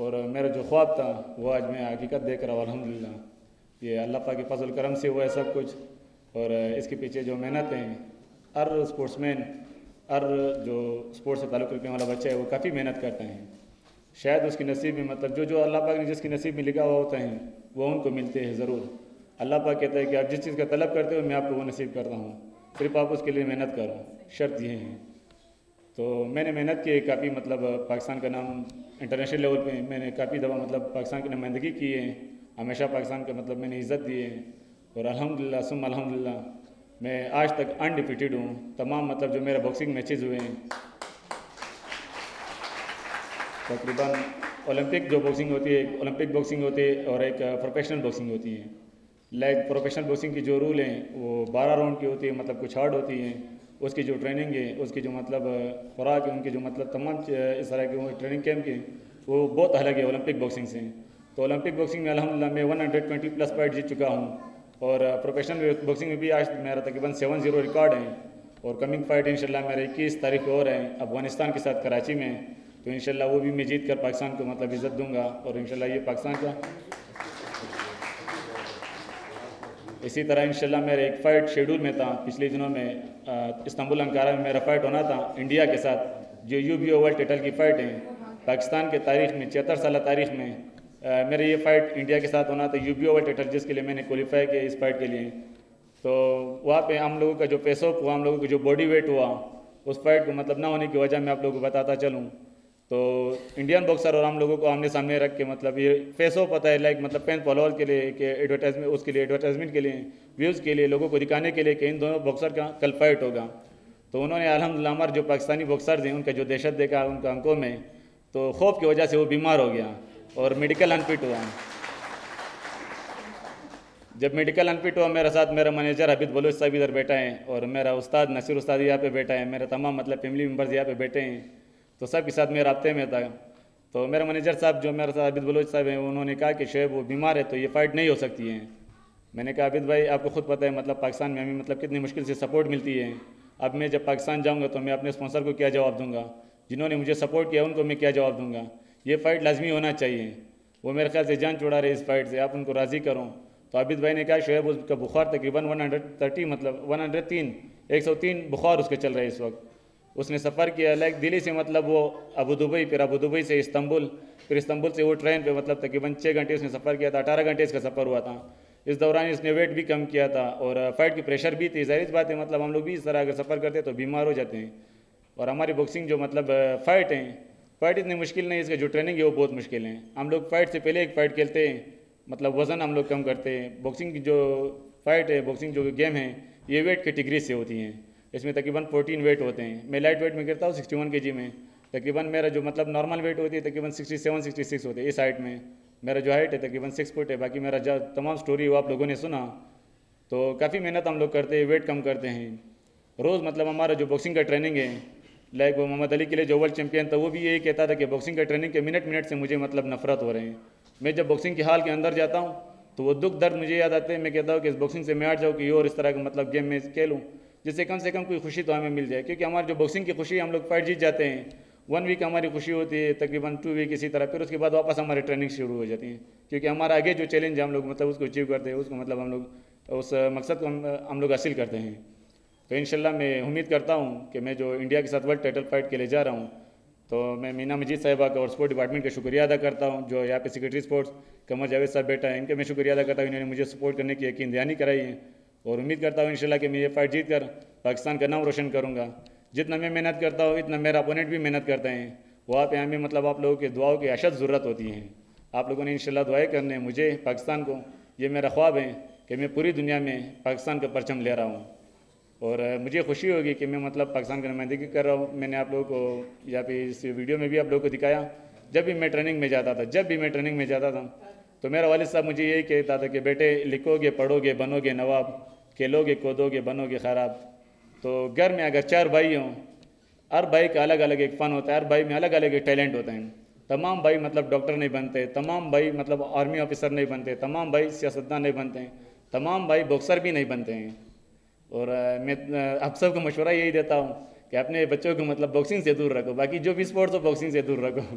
اور میرا جو خواب تھا وہ آج میں حقیقت دیکھ رہا ہوں الحمدللہ. یہ اللہ پاک کے فضل کرم سے ہوا ہے سب کچھ. اور اس کے پیچھے جو محنت ہیں ہر اسپورٹس مین، ہر جو اسپورٹس سے تعلق رکھنے والا بچہ ہے وہ کافی محنت کرتے ہیں. شاید اس کی نصیب میں مطلب جو اللہ پاک نے جس کی نصیب میں لکھا ہوا ہوتا ہے وہ ان کو ملتے ہیں ضرور. اللہ پاک کہتا ہے کہ آپ جس چیز کا طلب کرتے ہو میں آپ کو وہ نصیب کرتا ہوں، صرف آپ اس کے لیے محنت کرو. شرط یہ ہے. تو میں نے محنت کی کافی مطلب پاکستان کا نام انٹرنیشنل لیول پہ میں نے کافی دفعہ مطلب پاکستان کی نمائندگی کی ہے. ہمیشہ پاکستان کا مطلب میں نے عزت دی ہے. اور الحمدللہ ثم الحمدللہ میں آج تک انڈیفیٹڈ ہوں. تمام مطلب جو میرا باکسنگ میچز ہوئے ہیں تقریباً اولمپک جو باکسنگ ہوتی ہے، اولمپک باکسنگ ہوتی ہے اور ایک پروفیشنل باکسنگ ہوتی ہے. لائک پروفیشنل باکسنگ کی جو رول ہیں وہ 12 راؤنڈ کی ہوتی ہے، مطلب کچھ ہارڈ ہوتی ہیں. اس کی جو ٹریننگ ہے، اس کی جو مطلب خوراک ہے، ان کی جو مطلب تمام اس طرح کے ٹریننگ کیمپ کے وہ بہت الگ ہے اولمپک باکسنگ سے. تو اولمپک باکسنگ میں الحمدللہ میں 120+ فائٹ جیت چکا ہوں. اور پروفیشنل باکسنگ میں بھی آج میرا تقریباً 7-0 ریکارڈ ہیں. اور کمنگ فائٹ انشاءاللہ میرا 21 تاریخ کو اور ہے افغانستان کے ساتھ کراچی میں. تو انشاءاللہ وہ بھی میں جیت کر پاکستان کو مطلب عزت دوں گا. اور انشاءاللہ یہ پاکستان کا اسی طرح انشاءاللہ میرا ایک فائٹ شیڈول میں تھا پچھلے دنوں میں استنبول انکارا میں میرا فائٹ ہونا تھا انڈیا کے ساتھ، جو UBO ورلڈ ٹائٹل کی فائٹ ہے. پاکستان کے تاریخ میں 74 سالہ تاریخ میں میرا یہ فائٹ انڈیا کے ساتھ ہونا تھا UBO ورلڈ ٹائٹل، جس کے لیے میں نے کوالیفائی کیا اس فائٹ کے لیے. تو وہاں پہ ہم لوگوں کا جو پیس آف ہوا، ہم لوگوں کا جو باڈی ویٹ ہوا، اس فائٹ کو مطلب نہ ہونے کی وجہ میں آپ لوگوں کو بتاتا چلوں تو انڈین باکسر اور ہم لوگوں کو آمنے سامنے رکھ کے مطلب یہ فیس آف پتہ ہے لائک مطلب پین فالوور کے لیے کہ ایڈورٹائزمنٹ، اس کے لیے ایڈورٹائزمنٹ کے لیے، ویوز کے لیے، لوگوں کو دکھانے کے لیے کہ ان دونوں باکسر کا کل فائٹ ہوگا. تو انہوں نے الحمدللہ ہمارے جو پاکستانی باکسرز ہیں ان کا جو دہشت دیکھا ان کا آنکھوں میں، تو خوف کی وجہ سے وہ بیمار ہو گیا اور میڈیکل انفٹ ہوا. جب میڈیکل انفٹ ہوا میرے ساتھ میرا مینیجر عابد بلوچ صاحب ادھر بیٹھا ہے اور میرا استاد نصیر استاد یہاں پہ بیٹھا ہے، میرا تمام مطلب فیملی ممبرز یہاں پہ بیٹھے ہیں. تو سب کے ساتھ میں رابطے میں تھا. تو میرا مینیجر صاحب جو میرے ساتھ عابد بلوچ صاحب ہیں انہوں نے کہا کہ شعیب وہ بیمار ہے تو یہ فائٹ نہیں ہو سکتی ہے. میں نے کہا عابد بھائی آپ کو خود پتہ ہے مطلب پاکستان میں ہمیں مطلب کتنی مشکل سے سپورٹ ملتی ہے. اب میں جب پاکستان جاؤں گا تو میں اپنے اسپانسر کو کیا جواب دوں گا، جنہوں نے مجھے سپورٹ کیا ان کو میں کیا جواب دوں گا. یہ فائٹ لازمی ہونا چاہیے. وہ میرے خیال سے جان چھوڑا رہے اس فائٹ سے، آپ ان کو راضی کرو. تو عابد بھائی نے کہا شعیب اس کا بخار تقریباً 130 مطلب 103 بخار اس کے چل رہے اس وقت. اس نے سفر کیا لائک دلی سے مطلب وہ ابو دبئی، پھر ابو دبئی سے استنبول، پھر استنبول سے وہ ٹرین پہ مطلب تقریباً 6 گھنٹے اس نے سفر کیا تھا. 18 گھنٹے اس کا سفر ہوا تھا. اس دوران اس نے ویٹ بھی کم کیا تھا اور فائٹ کی پریشر بھی تھی. ظاہر بات ہے مطلب ہم لوگ بھی اس طرح اگر سفر کرتے تو بیمار ہو جاتے ہیں. اور ہماری باکسنگ جو مطلب فائٹ ہیں، فائٹ اتنی مشکل نہیں، اس کا جو ٹریننگ ہے وہ بہت مشکل ہے. ہم لوگ فائٹ سے پہلے ایک فائٹ کھیلتے ہیں، مطلب وزن ہم لوگ کم کرتے ہیں. باکسنگ کی جو فائٹ ہے، باکسنگ جو گیم ہے یہ ویٹ کیٹیگری سے ہوتی ہیں. اس میں تقریباً 14 ویٹ ہوتے ہیں. میں لائٹ ویٹ میں کرتا ہوں 61 kg میں. تقریباً میرا جو مطلب نارمل ویٹ ہوتی ہے تقریباً 67-66 ہوتے ہیں. اس ہائٹ میں میرا جو ہائٹ ہے تقریباً 6 فٹ ہے. باقی میرا جو تمام سٹوری وہ آپ لوگوں نے سنا. تو کافی محنت ہم لوگ کرتے ہیں، ویٹ کم کرتے ہیں روز. مطلب ہمارا جو باکسنگ کا ٹریننگ ہے لائک وہ محمد علی کے لیے جو ورلڈ چیمپئن تھا وہ بھی یہی کہتا تھا کہ باکسنگ کا ٹریننگ کے منٹ سے مجھے مطلب نفرت ہو رہے ہیں. میں جب باکسنگ کی حال کے اندر جاتا ہوں تو وہ دکھ درد مجھے یاد آتے ہیں. میں کہتا ہوں کہ اس باکسنگ سے میں ہٹ جاؤں کہ اور اس طرح کا مطلب گیم میں کھیلوں جس سے کم کوئی خوشی تو ہمیں مل جائے. کیونکہ ہماری جو باکسنگ کی خوشی ہم لوگ فائٹ جیت جاتے ہیں 1 ویک ہماری خوشی ہوتی ہے، تقریباً 2 ویک اسی طرح. پھر اس کے بعد واپس ہماری ٹریننگ شروع ہو جاتی ہے. کیونکہ ہمارا آگے جو چیلنج ہے ہم لوگ مطلب اس کو اچیو کرتے ہیں، اس کو مطلب ہم لوگ اس مقصد کو ہم لوگ حاصل کرتے ہیں. تو انشاءاللہ میں امید کرتا ہوں کہ میں جو انڈیا کے ساتھ ورلڈ ٹائٹل فائٹ کے لیے جا رہا ہوں تو میں مینا مجید صاحبہ کا اور اسپورٹ ڈپارٹمنٹ کا شکریہ ادا کرتا ہوں. جو یہاں پہ سیکریٹری اسپورٹس قمر جاوید صاحب بیٹھا ہے ان کا میں شکریہ ادا کرتا ہوں. انہوں نے مجھے سپورٹ کرنے کی یقین دہانی کرائی ہے. اور امید کرتا ہوں انشاءاللہ کہ میں یہ فائٹ جیت کر پاکستان کا نام روشن کروں گا. جتنا میں محنت کرتا ہوں اتنا میرا اپوننٹ بھی محنت کرتے ہیں. وہاں پہ ہمیں مطلب آپ لوگوں کے دعاؤں کی اشد ضرورت ہوتی ہیں. آپ لوگوں نے انشاءاللہ دعائیں کرنے مجھے پاکستان کو. یہ میرا خواب ہے کہ میں پوری دنیا میں پاکستان کا پرچم لے رہا ہوں. اور مجھے خوشی ہوگی کہ میں مطلب پاکستان کی نمائندگی کر رہا ہوں. میں نے آپ لوگوں کو یا پہ اس ویڈیو میں بھی آپ لوگوں کو دکھایا. جب بھی میں ٹریننگ میں جاتا تھا تو میرا والد صاحب مجھے یہی کہتا تھا کہ بیٹے لکھو گے، پڑھو گے، بنو گے نواب، کھیلو گے، کودو گے، بنو گے خراب. تو گھر میں اگر 4 بھائی ہوں، ہر بھائی کا الگ الگ ایک فن ہوتا ہے، ہر بھائی میں الگ الگ ایک ٹیلنٹ ہوتے ہیں. تمام بھائی مطلب ڈاکٹر نہیں بنتے، تمام بھائی مطلب آرمی آفیسر نہیں بنتے، تمام بھائی سیاستدان نہیں بنتے ہیں، تمام بھائی باکسر بھی نہیں بنتے ہیں. اور میں آپ سب کو مشورہ یہی دیتا ہوں کہ اپنے بچوں کو مطلب باکسنگ سے دور رکھو. باقی جو بھی اسپورٹس ہو باکسنگ سے دور رکھو.